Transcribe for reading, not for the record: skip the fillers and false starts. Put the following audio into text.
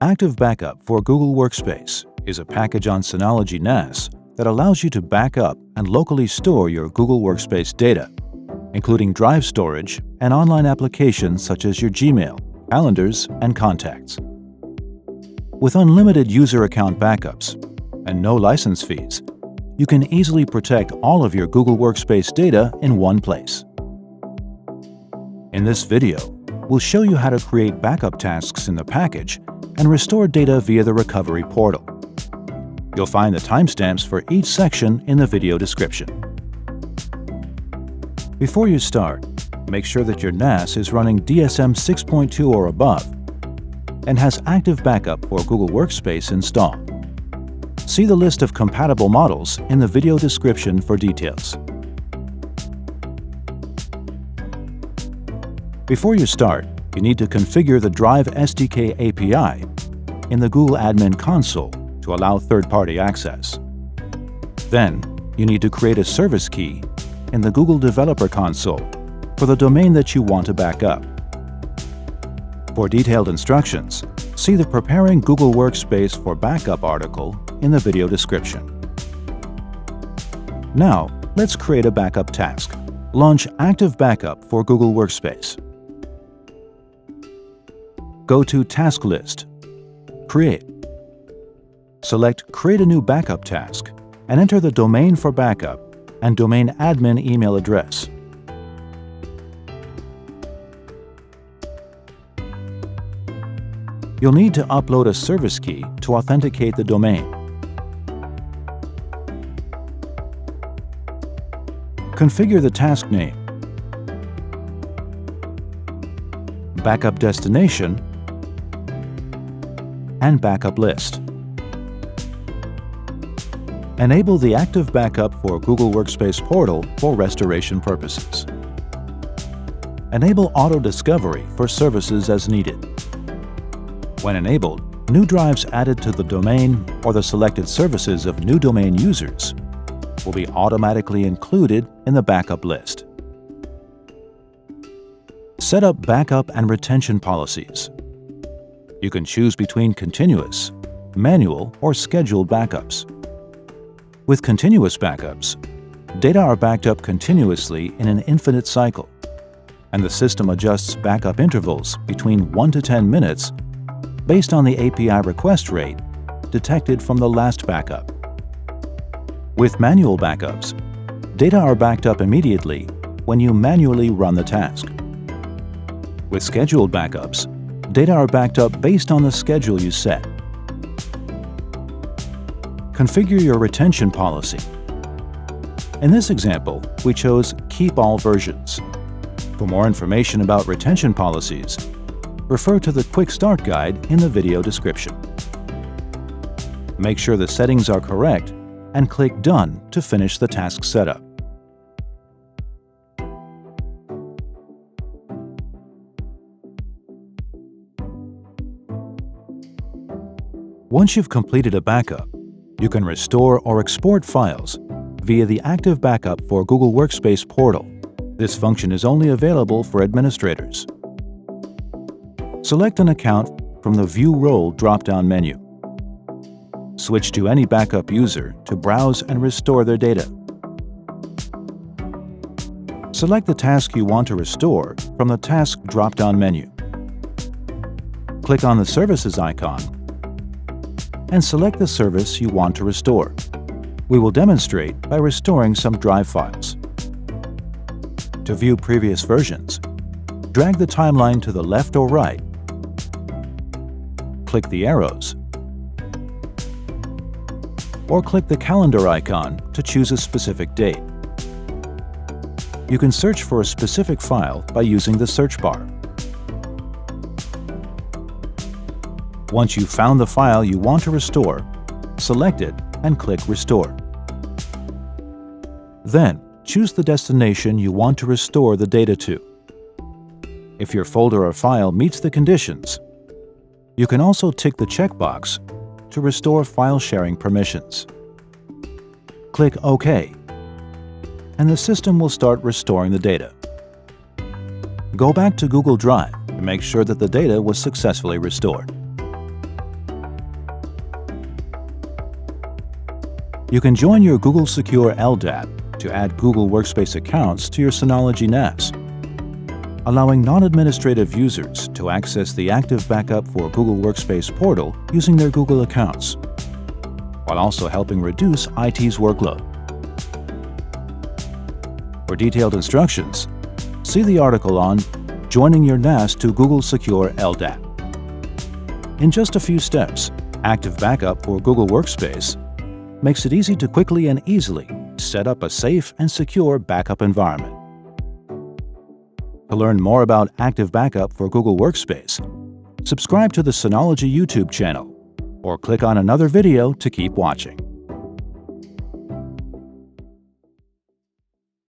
Active Backup for Google Workspace is a package on Synology NAS that allows you to back up and locally store your Google Workspace data, including drive storage and online applications such as your Gmail, calendars, and contacts. With unlimited user account backups and no license fees, you can easily protect all of your Google Workspace data in one place. In this video, we'll show you how to create backup tasks in the package and restore data via the recovery portal. You'll find the timestamps for each section in the video description. Before you start, make sure that your NAS is running DSM 6.2 or above and has Active Backup for Google Workspace installed. See the list of compatible models in the video description for details. Before you start, you need to configure the Drive SDK API in the Google Admin Console to allow third-party access. Then, you need to create a service key in the Google Developer Console for the domain that you want to back up. For detailed instructions, see the Preparing Google Workspace for Backup article in the video description. Now, let's create a backup task. Launch Active Backup for Google Workspace. Go to Task List, Create. Select Create a new backup task and enter the domain for backup and domain admin email address. You'll need to upload a service key to authenticate the domain. Configure the task name, backup destination, and backup list. Enable the Active Backup for Google Workspace portal for restoration purposes. Enable Auto Discovery for services as needed. When enabled, new drives added to the domain or the selected services of new domain users will be automatically included in the backup list. Set up backup and retention policies. You can choose between continuous, manual, or scheduled backups. With continuous backups, data are backed up continuously in an infinite cycle, and the system adjusts backup intervals between 1 to 10 minutes based on the API request rate detected from the last backup. With manual backups, data are backed up immediately when you manually run the task. With scheduled backups, data are backed up based on the schedule you set. Configure your retention policy. In this example, we chose Keep All Versions. For more information about retention policies, refer to the Quick Start Guide in the video description. Make sure the settings are correct and click Done to finish the task setup. Once you've completed a backup, you can restore or export files via the Active Backup for Google Workspace portal. This function is only available for administrators. Select an account from the View Role drop-down menu. Switch to any backup user to browse and restore their data. Select the task you want to restore from the Task drop-down menu. Click on the Services icon and select the service you want to restore. We will demonstrate by restoring some drive files. To view previous versions, drag the timeline to the left or right. Click the arrows, or click the calendar icon to choose a specific date. You can search for a specific file by using the search bar. Once you've found the file you want to restore, select it and click Restore. Then, choose the destination you want to restore the data to. If your folder or file meets the conditions, you can also tick the checkbox to restore file sharing permissions. Click OK, and the system will start restoring the data. Go back to Google Drive to make sure that the data was successfully restored. You can join your Google Secure LDAP to add Google Workspace accounts to your Synology NAS, allowing non-administrative users to access the active backup for Google Workspace portal using their Google accounts, while also helping reduce IT's workload. For detailed instructions, see the article on Joining your NAS to Google Secure LDAP. In just a few steps, active backup for Google Workspace makes it easy to quickly and easily set up a safe and secure backup environment. To learn more about active backup for Google Workspace, subscribe to the Synology YouTube channel or click on another video to keep watching.